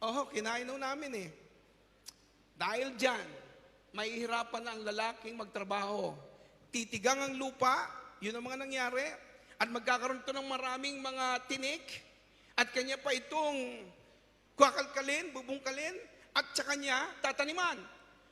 Oh, kinain ho namin eh. Dahil dyan, mahihirapan na ang lalaking magtrabaho. Titigang ang lupa, yun ang mga nangyari. At magkakaroon ito ng maraming mga tinik. At kanya pa itong kukakalkalin, bubungkalin, at sa kanya tataniman.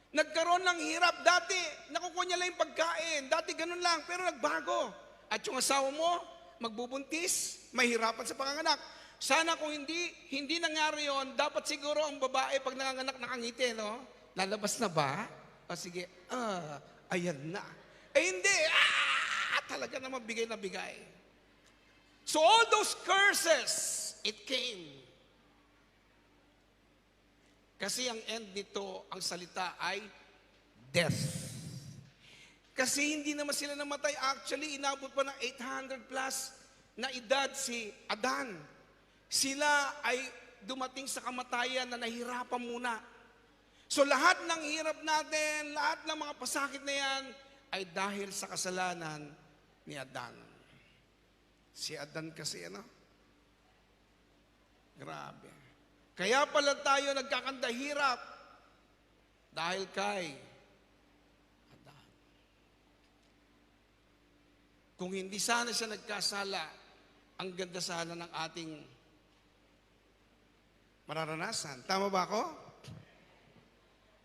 Nagkaroon ng hirap dati, nakukuha niya lang yung pagkain. Dati ganun lang, pero nagbago. At yung asawa mo, magbubuntis, mahirapan sa panganganak. Sana kung hindi nangyari yon, dapat siguro ang babae pag nanganganak nakangiti, no? Lalabas na ba? O sige, ayan na. Eh hindi, talaga naman bigay na bigay. So all those curses, it came. Kasi ang end nito, ang salita ay death. Kasi hindi naman sila namatay. Actually, inabot pa ng 800 plus na edad si Adan. Sila ay dumating sa kamatayan na nahirapan muna. So lahat ng hirap natin, lahat ng mga pasakit na yan, ay dahil sa kasalanan ni Adan. Si Adan kasi, grabe. Kaya pala tayo nagkakanda hirap dahil kay Adan. Kung hindi sana siya nagkasala, ang ganda sana ng ating mararanasan. Tama ba ako?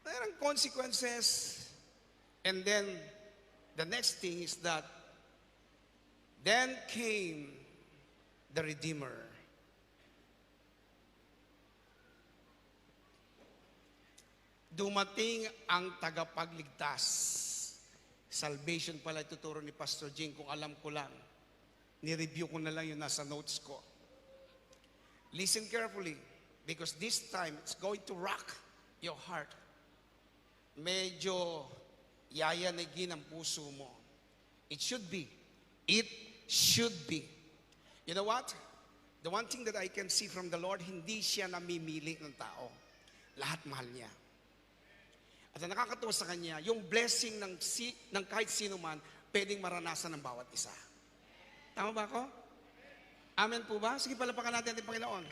Mayroong consequences. And then, the next thing is that, then came the Redeemer. Dumating ang tagapagligtas. Salvation pala ituturo ni Pastor Jing, kung alam ko lang. Ni-review ko na lang yung nasa notes ko. Listen carefully, because this time, it's going to rock your heart. Medyo yayanigin ang puso mo. It should be. It should be. You know what? The one thing that I can see from the Lord, hindi siya namimili ng tao. Lahat mahal niya. At ang nakakatuwa sa kanya, yung blessing ng kahit sino man, pwedeng maranasan ng bawat isa. Tama ba ako? Amen po ba? Sige, palapakan natin ang Panginoon.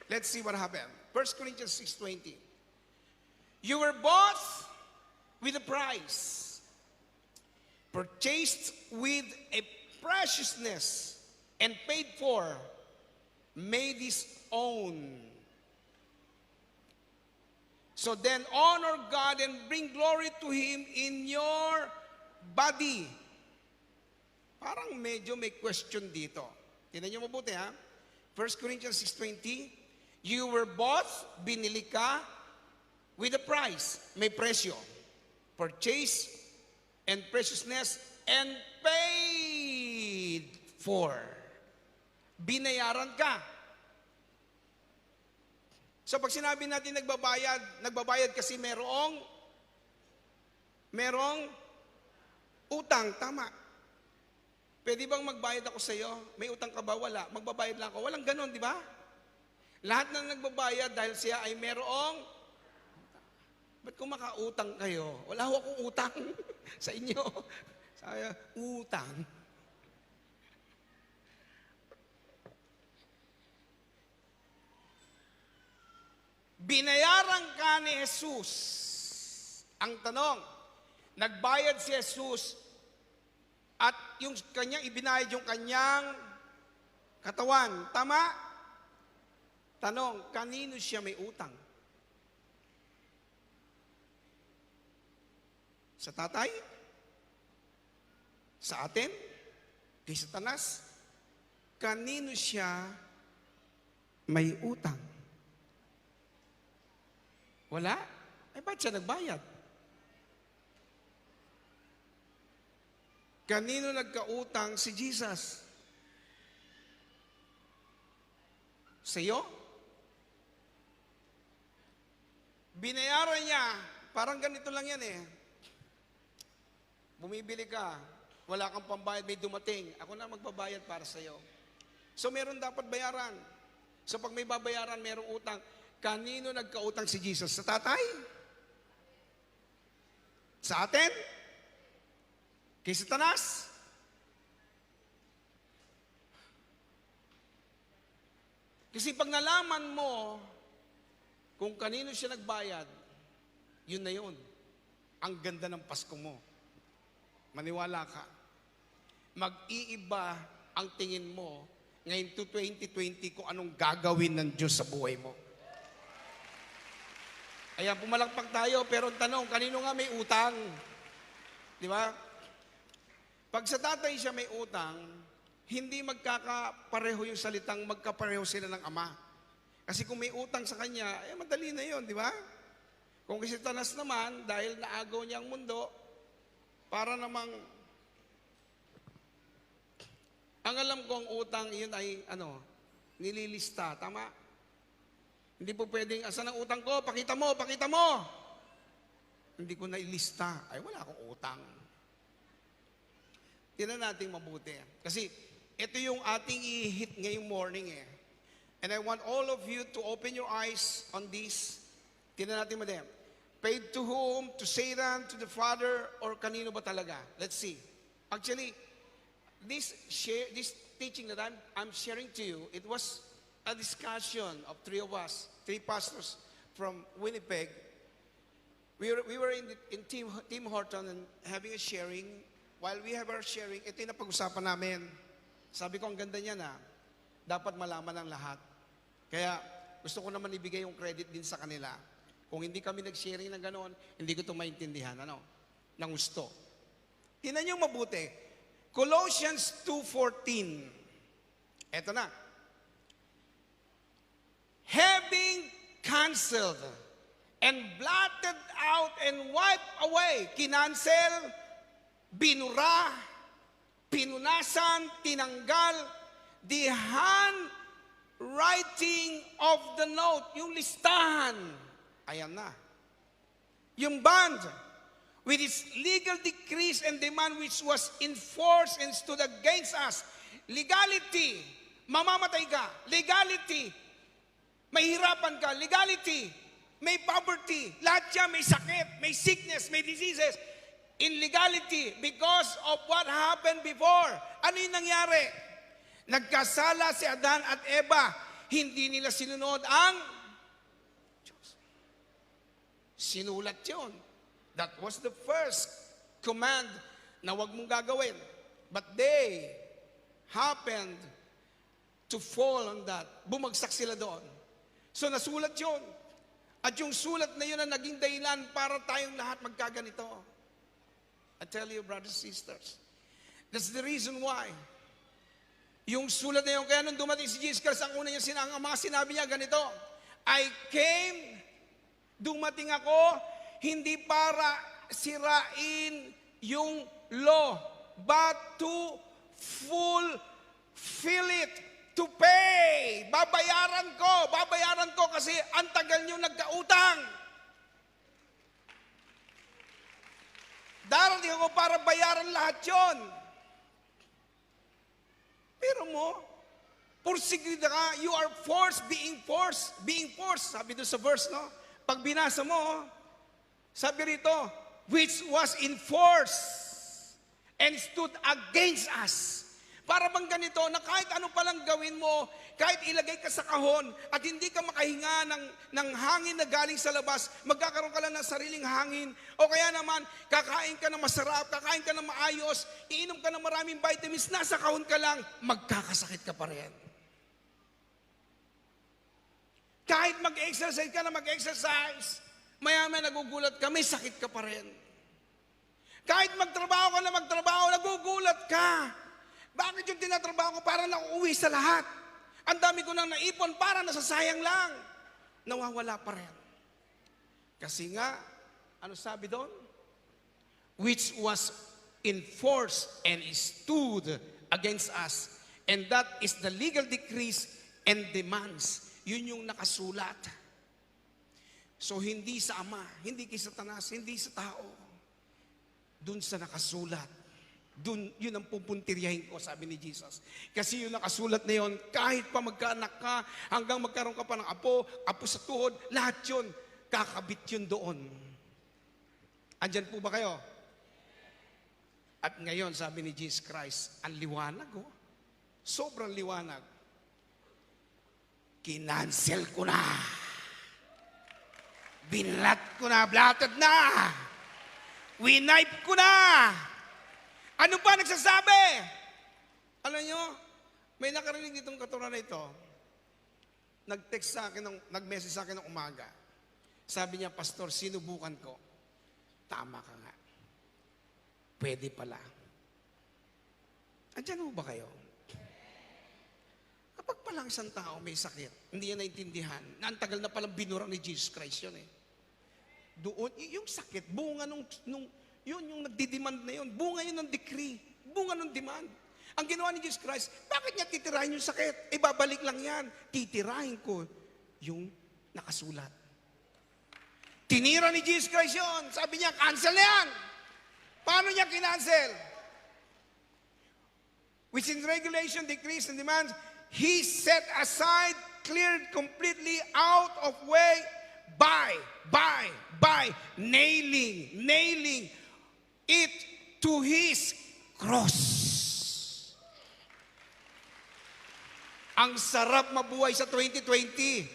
Let's see what happened. 1 Corinthians 6:20. You were bought with a price, purchased with a preciousness, and paid for, made His own. So then honor God and bring glory to Him in your body. Parang medyo may question dito. Tingnan niyo mabuti ha. 1 Corinthians 6:20. You were bought, binili ka, with a price. May presyo. Purchase and preciousness and paid for. Binayaran ka. So pag sinabi natin nagbabayad kasi merong utang, tama. Pwede bang magbayad ako sa iyo? May utang ka ba? Wala. Magbabayad lang ako. Walang ganon, di ba? Lahat na nagbabayad dahil siya ay merong, ba't kung makautang kayo? Wala ho akong utang sa inyo. Saya, utang. Binayaran ka ni Jesus. Ang tanong, nagbayad si Jesus at yung kanyang ibinayad yung kanyang katawan. Tama? Tanong, kanino siya may utang? Sa tatay? Sa atin? Kay Satanas? Kanino siya may utang? Wala? Ay, ba't siya nagbayad? Kanino nagkautang si Jesus? Sa iyo? Binayaran niya, parang ganito lang yan eh. Bumibili ka, wala kang pambayad, may dumating. Ako na magbabayad para sa iyo. So meron dapat bayaran. So pag may babayaran, merong utang. Kanino nagkautang si Jesus? Sa tatay? Sa atin? Kay Satanas? Kasi pag nalaman mo kung kanino siya nagbayad, yun na yun. Ang ganda ng Pasko mo. Maniwala ka. Mag-iiba ang tingin mo ngayon to 2020 kung anong gagawin ng Diyos sa buhay mo. Ayan, pumalakpak tayo, pero ang tanong, kanino nga may utang? Di ba? Pag sa tatay siya may utang, hindi magkakapareho yung salitang magkapareho sila ng ama. Kasi kung may utang sa kanya, madali na yun, di ba? Kung si Satanas naman, dahil naagaw niya ang mundo, para namang, ang alam ko ang utang, yun ay, nililista, tama? Hindi po pwedeng, asan ang utang ko? Pakita mo, pakita mo! Hindi ko nailista. Ay, wala akong utang. Tingnan natin mabuti. Kasi, ito yung ating i-hit ngayong morning eh. And I want all of you to open your eyes on this. Tingnan natin mabuti. Paid to whom? To Satan, to the Father, or kanino ba talaga? Let's see. Actually, this teaching that I'm sharing to you, it was a discussion of three of us, three pastors from Winnipeg. We were in Tim Horton and having a sharing. While we have our sharing, ito yung napag-usapan namin. Sabi ko, ang ganda niya na, dapat malaman ng lahat. Kaya gusto ko naman ibigay yung credit din sa kanila. Kung hindi kami nag-sharing ng gano'n, hindi ko ito maintindihan. Ng gusto. Tingnan niyo mabuti. Colossians 2:14. Ito na. Having canceled and blotted out and wiped away, kinansel, binura, pinunasan, tinanggal, the handwriting of the note, yung listahan, ayan na. Yung bond, with its legal decrees and demand which was enforced and stood against us. Legality, mamamatay ka. Legality, mahirapan ka. Legality, may poverty. Lahat yan, may sakit, may sickness, may diseases. In legality, because of what happened before. Ano yung nangyari? Nagkasala si Adan at Eva. Hindi nila sinunod ang Diyos. Sinulat yun. That was the first command na wag mong gagawin. But they happened to fall on that. Bumagsak sila doon. So nasulat yun. At yung sulat na yun ang naging dahilan para tayong lahat magkaganito. I tell you, brothers and sisters, that's the reason why. Yung sulat na yun, kaya nung dumating si Jesus Christ, ang una niya ang mga sinabi niya ganito, I came, dumating ako, hindi para sirain yung law, but to fulfill it, to pay. Babayaran ko kasi ang tagal nyo nagkautang. Darating ako para bayaran lahat yon. Pero mo, porsigido ka, you are being forced, sabi doon sa verse, no? Pag binasa mo, sabi rito, which was enforced and stood against us. Para bang ganito, na kahit ano palang gawin mo, kahit ilagay ka sa kahon, at hindi ka makahinga ng hangin na galing sa labas, magkakaroon ka lang ng sariling hangin, o kaya naman, kakain ka ng masarap, kakain ka ng maayos, iinom ka ng maraming vitamins, nasa kahon ka lang, magkakasakit ka pa rin. Kahit mag-exercise ka na mag-exercise, maya-maya nagugulat ka, may sakit ka pa rin. Kahit magtrabaho ka na magtrabaho, nagugulat ka. Bakit yung tinatrabaho ko parang nauuwi sa lahat? Ang dami ko nang naipon, parang nasasayang lang. Nawawala pa rin. Kasi nga, ano sabi doon? Which was enforced and stood against us. And that is the legal decrees and demands. Yun yung nakasulat. So hindi sa Ama, hindi kay Satanas, hindi sa tao. Dun sa nakasulat. Dun, yun ang pupuntiryahin ko, sabi ni Jesus. Kasi yung nakasulat na yun, kahit pa magkaanak ka, hanggang magkaroon ka pa ng apo sa tuhod, lahat yun, kakabit yun doon. Andyan po ba kayo? At ngayon, sabi ni Jesus Christ, ang liwanag, oh. Sobrang liwanag. Kinansel ko na. Binlat ko na, blatted na. Winipe ko na. Ano pa nagsasabi? Alam nyo, may nakarinig itong katuran na ito. Nag-message sa akin ng umaga. Sabi niya, Pastor, sinubukan ko. Tama ka nga. Pwede pala. Andiyan mo ba kayo? Kapag palang isang tao may sakit, hindi yan naintindihan, na ang tagal na palang binura ni Jesus Christ yun eh. Doon, yung sakit, bunga yun yung nagdidemand na yun. Bunga yun ng decree. Bunga ng demand. Ang ginawa ni Jesus Christ, bakit niya titirahin yung sakit? Babalik lang yan. Titirahin ko yung nakasulat. Tinira ni Jesus Christ yun. Sabi niya, cancel na yan. Paano niya kinancel? Which in regulation, decrees, and demands, He set aside, cleared completely out of way by nailing it to His cross. Ang sarap mabuhay sa 2020.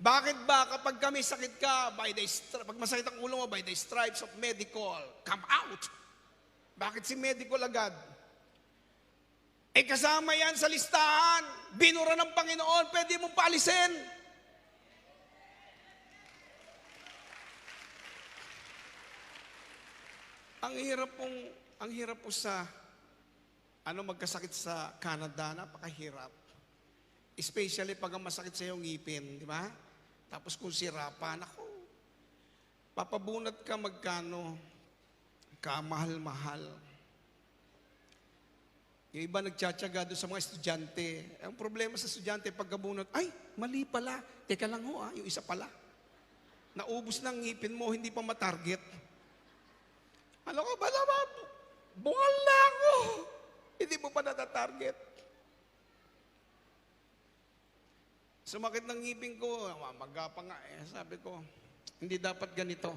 Bakit ba kapag kami sakit ka, pag masakit ang ulo mo, by the stripes of medical, come out. Bakit si medical agad? Kasama yan sa listahan. Binura ng Panginoon, pwede mong paalisin. Ang hirap po sa magkasakit sa Canada, napakahirap. Especially pag ang masakit sa iyong ngipin, di ba? Tapos kung sirapan, ako, papabunat ka magkano, kamahal-mahal. Yung iba nagtsatsaga doon sa mga estudyante. Ang problema sa estudyante, pagkabunot, ay, mali pala. Teka lang ho, yung isa pala. Naubos ng ngipin mo, hindi pa matarget. Ano ka ba naman? Bungal na ako. Hindi mo pa natatarget. Sumakit ng ngipin ko, magapa nga eh. Sabi ko, hindi dapat ganito.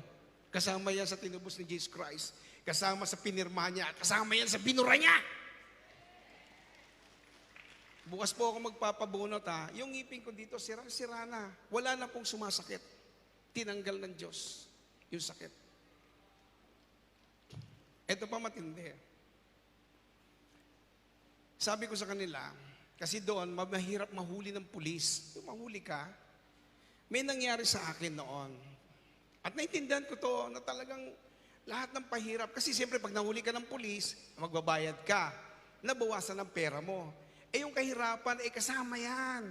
Kasama yan sa tinubos ni Jesus Christ. Kasama sa pinirma niya. Kasama yan sa binura niya. Bukas po ako magpapabunot ha. Yung ngipin ko dito, sira na. Wala na pong sumasakit. Tinanggal ng Diyos yung sakit. Ito pa matindi. Sabi ko sa kanila, kasi doon, mahirap mahuli ng pulis. Kung mahuli ka, may nangyari sa akin noon. At naintindihan ko to na talagang lahat ng pahirap. Kasi siyempre pag nahuli ka ng pulis, magbabayad ka. Nabawasan ang pera mo. Yung kahirapan, kasama yan.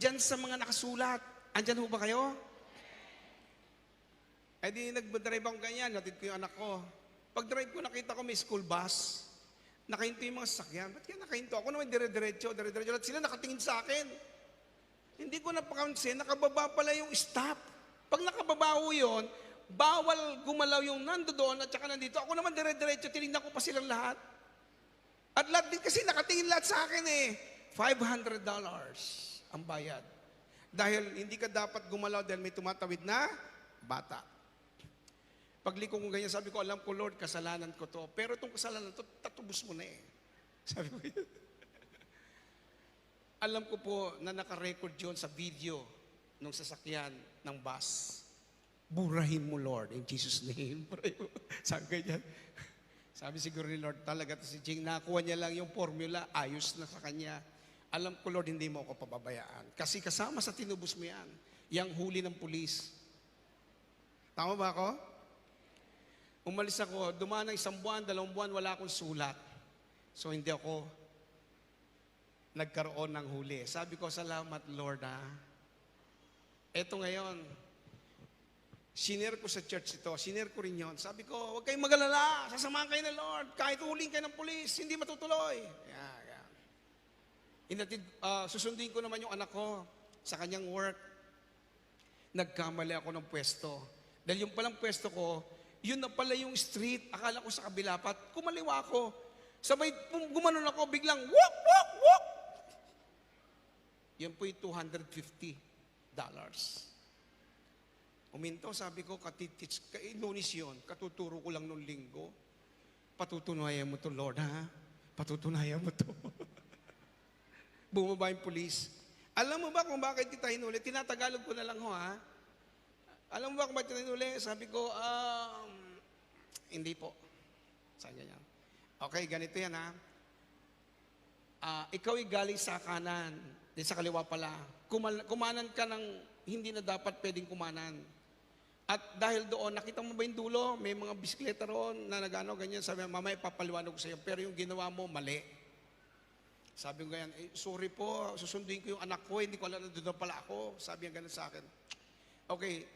Diyan sa mga nakasulat. Andyan ho ba kayo? Di nag-drive ako ganyan, natid ko yung anak ko. Pag-drive ko, nakita ko may school bus. Nakahinto yung mga sasakyan. Ba't kaya nakahinto? Ako naman dire-diretso. At sila nakatingin sa akin. Hindi ko napakansin, nakababa pala yung stop. Pag nakababa ho yun, bawal gumalaw yung nandoon at saka nandito. Ako naman dire-diretso, tinignan ko pa silang lahat. At lahat din kasi nakatingin lahat sa akin $500 ang bayad. Dahil hindi ka dapat gumalaw dahil may tumatawid na bata. Pagliko ko ganyan, sabi ko, alam ko Lord, kasalanan ko to. Pero itong kasalanan to, tatubos mo na Sabi ko yun. Alam ko po na nakarecord yun sa video ng sasakyan ng bus. Burahin mo Lord, in Jesus' name. Sabi ko ganyan. Sabi siguro ni Lord, talaga to si Jing, nakuha niya lang yung formula, ayos na sa kanya. Alam ko Lord, hindi mo ako pababayaan. Kasi kasama sa tinubos mo yan, yung huli ng pulis. Tama ba ako? Umalis ako, dumaan ng 1 buwan, 2 buwan, wala akong sulat. So hindi ako nagkaroon ng huli. Sabi ko, salamat Lord Eto ngayon, sinare ko sa church ito, sinare ko rin yun. Sabi ko, huwag kayong magalala, sasamahan kayo ng Lord. Kahit huling kayo ng pulis, hindi matutuloy. Susundin ko naman yung anak ko sa kanyang work. Nagkamali ako ng pwesto. Dahil yung palang pwesto ko, yun na pala yung street. Akala ko sa kabila pa. Kumaliwa ako. Sabay, gumanon ako, biglang, wok, wok, wok. Yan po yung $250. Uminto, sabi ko, Lunes yun, katuturo ko lang nung linggo. Patutunayan mo to, Lord, ha? Patutunayan mo to. Bumaba yung pulis. Alam mo ba kung bakit kita hinuli? Tinatagalog ko na lang ho, ha? Alam mo ba kung bakit kita hinuli? Sabi ko, hindi po. Sabi ganyan. Okay, ganito yan, ha? Ikaw ay galing sa kanan, di sa kaliwa pala. Kumanan ka ng hindi na dapat pwedeng kumanan. At dahil doon, nakita mo ba yung dulo? May mga bisikleta roon na nagano, ganyan. Sabi, mamaya papaliwanag ko sa iyo. Pero yung ginawa mo, mali. Sabi ko ganyan, sorry po, susunduin ko yung anak ko, hindi ko alam na doon pala ako. Sabi niya ganun sa akin. Okay,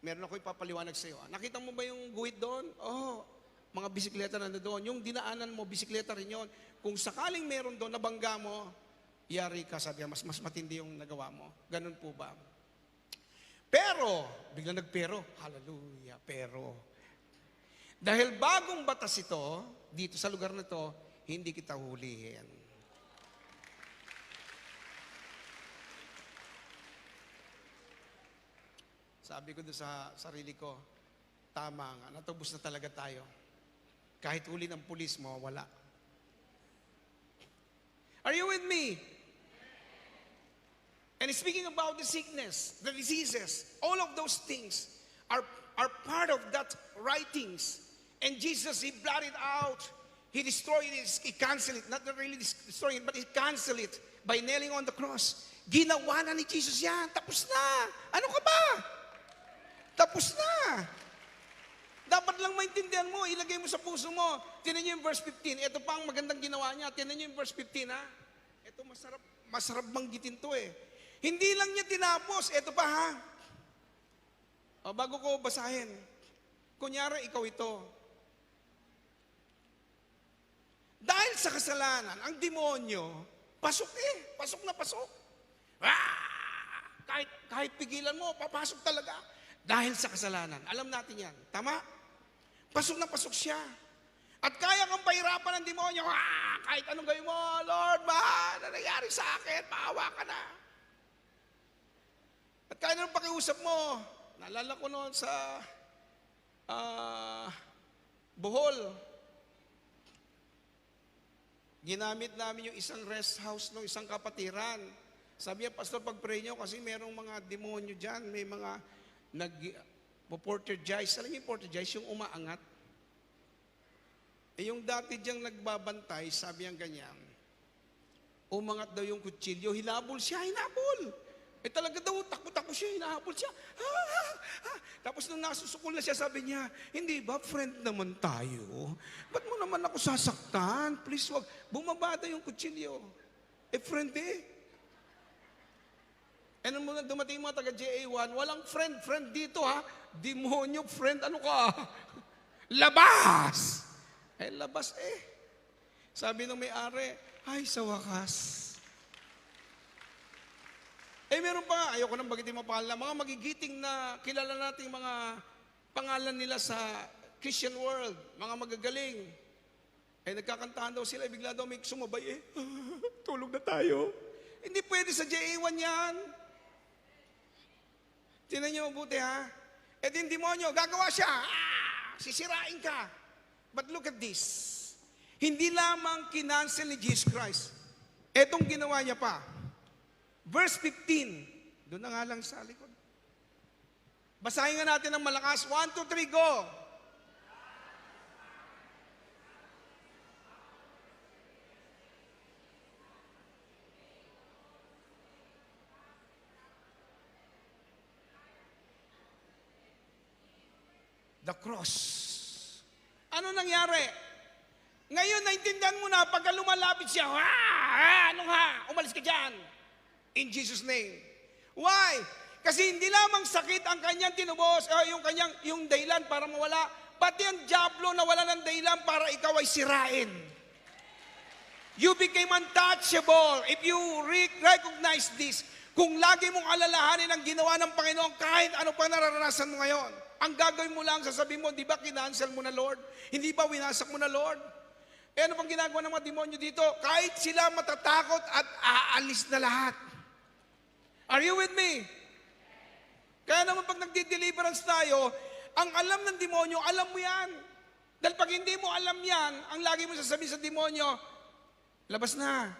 meron ako ipapaliwanag sa iyo. Nakita mo ba yung guhit doon? Oh, mga bisikleta na doon. Yung dinaanan mo, bisikleta rin yun. Kung sakaling meron doon, nabangga mo, yari ka, sabi niya, mas matindi yung nagawa mo. Ganun po ba? Pero, biglang nagpero, hallelujah, pero. Dahil bagong batas ito, dito sa lugar na ito, hindi kita hulihin. Sabi ko doon sa sarili ko, tama nga, natubos na talaga tayo. Kahit huli ng pulis mo, wala. Are you with me? And speaking about the sickness, the diseases, all of those things are part of that writings. And Jesus, He blotted out. He destroyed it. He canceled it. Not really destroying it, but He canceled it by nailing on the cross. Ginawa na ni Jesus yan. Tapos na. Ano ka ba? Tapos na. Dapat lang maintindihan mo, ilagay mo sa puso mo. Tinan niyo yung verse 15. Ito pa ang magandang ginawa niya. Tinan niyo yung verse 15, ha? Ito masarap banggitin to eh. Hindi lang niya tinapos. Ito pa, ha? O, bago ko basahin. Kunyari, ikaw ito. Dahil sa kasalanan, ang demonyo, pasok eh. Pasok na pasok. Kahit pigilan mo, papasok talaga. Dahil sa kasalanan. Alam natin yan. Tama? Pasok na pasok siya. At kaya kang pahirapan ng demonyo. Kahit anong gawin mo, Lord, ano nangyari sa akin? Maawa ka na. At kaya nang pakiusap mo, naalala ko noon sa Bohol, ginamit namin yung isang rest house ng isang kapatiran. Sabi niya, Pastor, pag-pray niyo kasi merong mga demonyo dyan, may mga nag-portergize. Alam niyo yung portergize, yung umaangat. Yung dati diyang nagbabantay, sabi niya ganyan, umangat daw yung kutsilyo, hinabol siya, hinabol. Talaga daw, takbo-takbo siya, hinahabol siya. Tapos nung nasusukol na siya, sabi niya, hindi ba, friend naman tayo? Ba't mo naman ako sasaktan? Please, wag. Bumaba daw yung kutsilyo. Friend eh. Nung mga dumating mga taga-JA1, walang friend dito ha. Demonyo, friend, ano ka? Labas! Labas eh. Sabi ng may-ari, ay, sa wakas. Meron pa, ayoko nang bagitin mo pangalan, mga magigiting na kilala nating mga pangalan nila sa Christian world, mga magagaling. Nagkakantahan daw sila, bigla daw may sumabay tulog na tayo. Hindi pwede sa JA1 yan. Tingnan niyo mabuti ha. Yung demonyo, gagawa siya. Sisirain ka. But look at this. Hindi lamang kinancel ni Jesus Christ. Etong ginawa niya pa. Verse 15. Doon na nga lang sa likod. Basahin nga natin ng malakas. 1, 2, 3, go! The cross. Ano nangyari? Ngayon, naintindihan mo na, pagka lumalapit siya, umalis ka dyan. In Jesus' name. Why? Kasi hindi lamang sakit ang kanyang tinubos, yung dahilan para mawala, pati ang diablo na wala ng dahilan para ikaw ay sirain. You became untouchable. If you recognize this, kung lagi mong alalahanin ang ginawa ng Panginoon, kahit ano pa nararanasan mo ngayon, ang gagawin mo lang, sasabihin mo, di ba kinancel mo na Lord? Hindi ba winasak mo na Lord? Ano pang ginagawa ng mga demonyo dito? Kahit sila matatakot at aalis na lahat. Are you with me? Kaya naman pag nagdi-deliverance tayo, ang alam ng demonyo, alam mo yan. Dahil pag hindi mo alam yan, ang lagi mo sasabihin sa demonyo, labas na.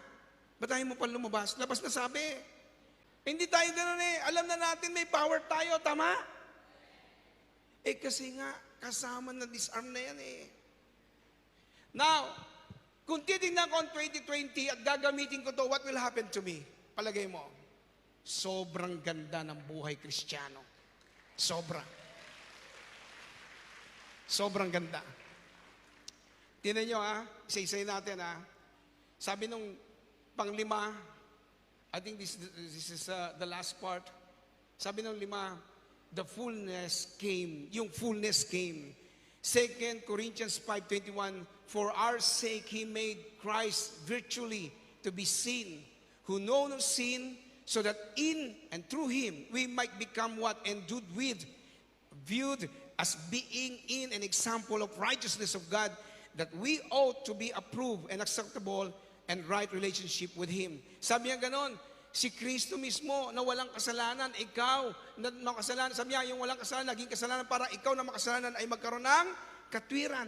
Ba't tayo mo pa lumabas? Labas na sabi. Hindi tayo ganun eh. Alam na natin may power tayo, tama? Kasi nga, kasama na disarm na yan eh. Now, kung titignan ko ang 2020 at gagamitin ko to, what will happen to me? Palagay mo, sobrang ganda ng buhay Kristiyano. Sobra. Sobrang ganda. Tingnan nyo isa-isay natin Sabi nung panglima, I think this is the last part. Sabi ng 5, the fullness came. Yung fullness came. 2 Corinthians 5:21, for our sake He made Christ virtually to be seen, who know no sin, so that in and through Him we might become what? Endued with, viewed as being in an example of righteousness of God, that we ought to be approved and acceptable and right relationship with Him. Sabi niya ganon, si Kristo mismo na walang kasalanan, ikaw na makasalanan. Sabi niya, yung walang kasalanan, naging kasalanan para ikaw na makasalanan ay magkaroon ng katwiran.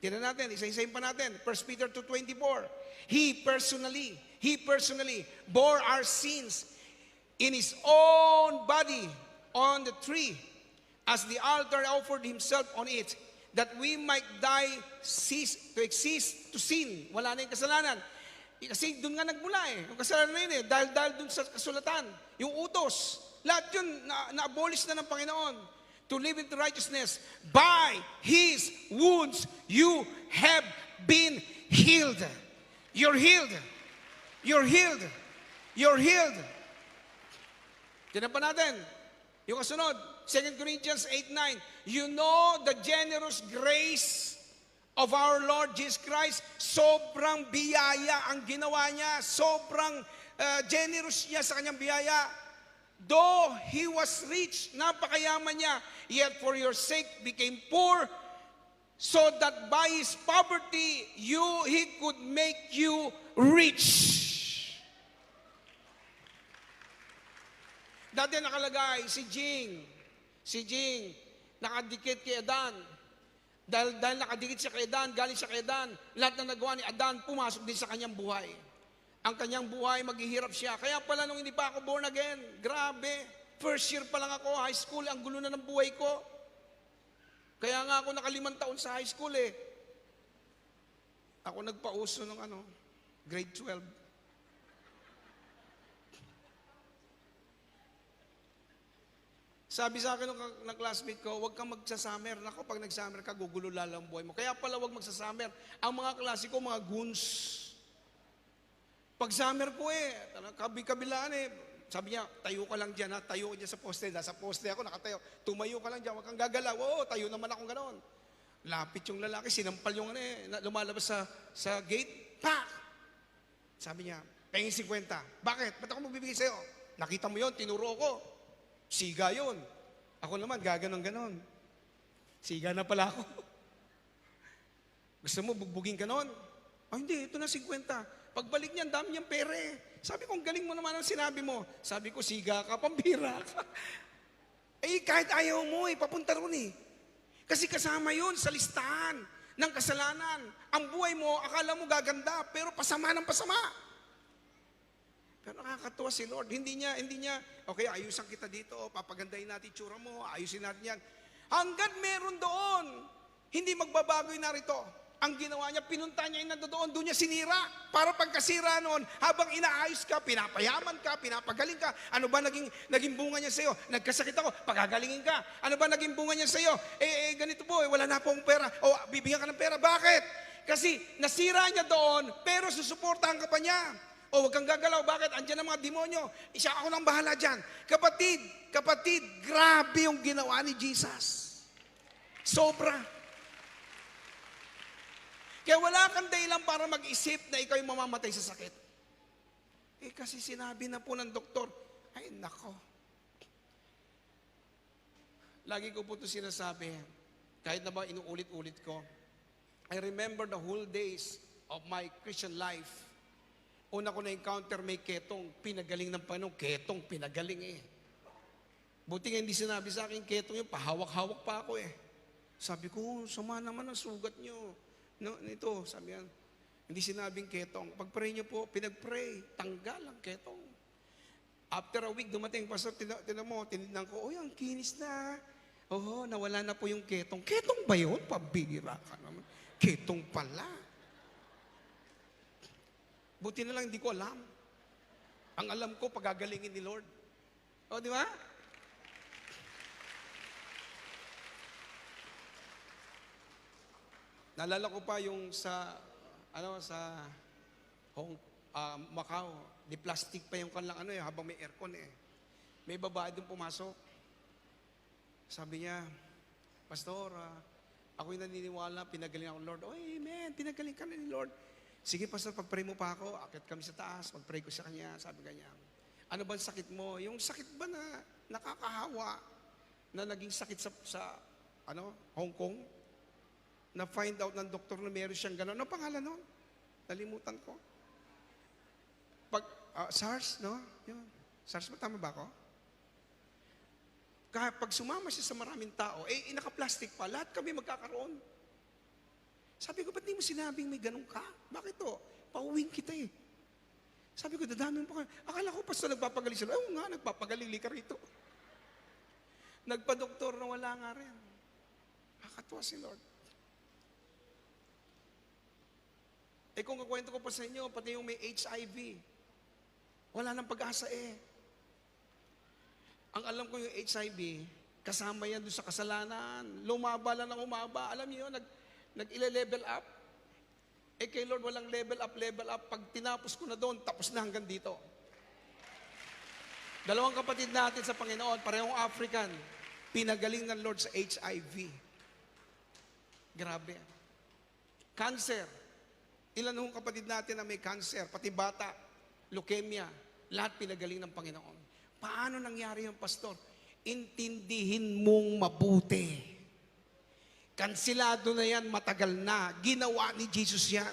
Tignan natin, isa-isayin pa natin. 1 Peter 2:24. He personally bore our sins in His own body on the tree, as the altar offered Himself on it, that we might die, cease to sin. Wala na yung kasalanan. Kasi doon nga nagmula yung kasalanan na yun dahil doon sa kasulatan, yung utos, lahat yun na-abolish na ng Panginoon. To live in righteousness, by His wounds, you have been healed. You're healed. You're healed. You're healed. Tignan pa natin, yung kasunod, 2 Corinthians 8:9, you know the generous grace of our Lord Jesus Christ. Sobrang biyaya ang ginawa niya. Sobrang generous niya sa kanyang biyaya. Though He was rich, napakayaman niya, yet for your sake became poor, so that by His poverty, He could make you rich. Dati nakalagay, si Jing, nakadikit kay Adan. Dahil nakadikit siya kay Adan, galing siya kay Adan, lahat na nagawa ni Adan, pumasok din sa kanyang buhay. Ang kanyang buhay, maghihirap siya. Kaya pala nung hindi pa ako born again, grabe. First year pa lang ako, high school, ang gulo na ng buhay ko. Kaya nga ako 5 taon sa high school eh. Ako nagpauso ng grade 12. Sabi sa akin ng classmate ko, huwag kang magsasummer. Nako, pag nagsummer ka, gugulo lalo ang buhay mo. Kaya pala huwag magsasummer. Ang mga klase ko, mga goons. Pag summer ko kabi-kabilaan Sabi niya, tayo ka lang dyan tayo ka dyan sa poste. Nasa poste ako, nakatayo. Tumayo ka lang dyan, huwag kang gagalaw. Oo, tayo naman akong ganoon. Lapit yung lalaki, sinampal yung lumalabas sa gate. Pak! Sabi niya, pengin 50. Bakit? Ba't ako magbibigay sa'yo? Nakita mo yon, tinuro ko. Siga yun. Ako naman, gaganon-ganon. Siga na pala ako. Gusto mo, bugbugin ka noon? Hindi, ito na 50. Pagbalik niyan, dami niyang pere. Sabi ko, galing mo naman ang sinabi mo. Sabi ko, siga ka, pambira ka. Kahit ayaw mo, papunta ron Kasi kasama yun sa listahan ng kasalanan. Ang buhay mo, akala mo gaganda, pero pasama ng pasama. Pero nakakatuwa si Lord. Hindi niya, okay, ayusan kita dito, papagandahin natin itsura mo, ayusin natin yan. Hanggang meron doon, hindi magbabago yung narito. Ang ginawa niya, pinunta niya yung nandoon, doon niya sinira. Para pagkasira noon, habang inaayos ka, pinapayaman ka, pinapagaling ka, ano ba naging bunga niya sa'yo? Nagkasakit ako, pagagalingin ka. Ano ba naging bunga niya sa'yo? Ganito po, wala na akong pera. Bibigyan ka ng pera. Bakit? Kasi nasira niya doon, pero susuportahan ka pa niya. Huwag kang gagalaw. Bakit? Andiyan ang mga demonyo. Siya ako nang bahala dyan. Kapatid, grabe yung ginawa ni Jesus. Sobra. Kaya wala kang dahilan para mag-isip na ikaw yung mamamatay sa sakit. Kasi sinabi na po ng doktor, ay nako. Lagi ko po ito sinasabi, kahit na ba inuulit-ulit ko, I remember the whole days of my Christian life. Una ko na-encounter may ketong, pinagaling ng Panginoon, ketong pinagaling Buti nga hindi sinabi sa akin ketong yun, pahawak-hawak pa ako Sabi ko, sama naman ang sugat nyo. Ito, sabi yan, hindi sinabing ketong. Pag-pray nyo po, pinag-pray, tanggal ang ketong. After a week, dumating, Pastor, tinan mo, tinignan ko, ang kinis na. Oo, nawala na po yung ketong. Ketong ba yun? Pabira ka naman. Ketong pala. Buti na lang, hindi ko alam. Ang alam ko, pagagalingin ni Lord. O, di ba? Naalala ko pa yung sa Macau, di plastic pa yung kanlang habang may aircon May babae doon pumasok. Sabi niya, Pastor, ako'y naniniwala, pinagaling ako, Lord. Oh, amen, pinagaling ka na ni Lord. Sige, Pastor, pag-pray mo pa ako, akit kami sa taas, pag-pray ko sa kanya, sabi kanya, ano ba ang sakit mo? Yung sakit ba na nakakahawa, na naging sakit sa Hong Kong? Na-find out ng doktor na meron siyang gano'n. Ano pangalan nun? Nalimutan ko. SARS, no? Yun. SARS ba? Tama ba ako? Pag sumama siya sa maraming tao, naka-plastic pa, lahat kami magkakaroon. Sabi ko, ba't di mo sinabing may ganun ka? Bakit to? Pauwing kita Sabi ko, dadami mo pa kayo. Akala ko pa sa nagpapagaling sila. Oo nga, nagpapagaling ka rito. Nagpa-doktor na wala nga rin. Nakakatuwa si Lord. Kung kakwento ko pa sa inyo, pati yung may HIV, wala nang pag-asa Ang alam ko yung HIV, kasama yan doon sa kasalanan. Lumaba lang ng umaba. Alam niyo yun, nag-level up. Kay Lord, walang level up. Pag tinapos ko na doon, tapos na hanggang dito. Dalawang kapatid natin sa Panginoon, parehong African, pinagaling ng Lord sa HIV. Grabe. Cancer. Ilan hong kapatid natin na may cancer, pati bata, leukemia, lahat pinagaling ng Panginoon. Paano nangyari yung pastor? Intindihin mong mabuti. Kansilado na yan, matagal na. Ginawa ni Jesus yan.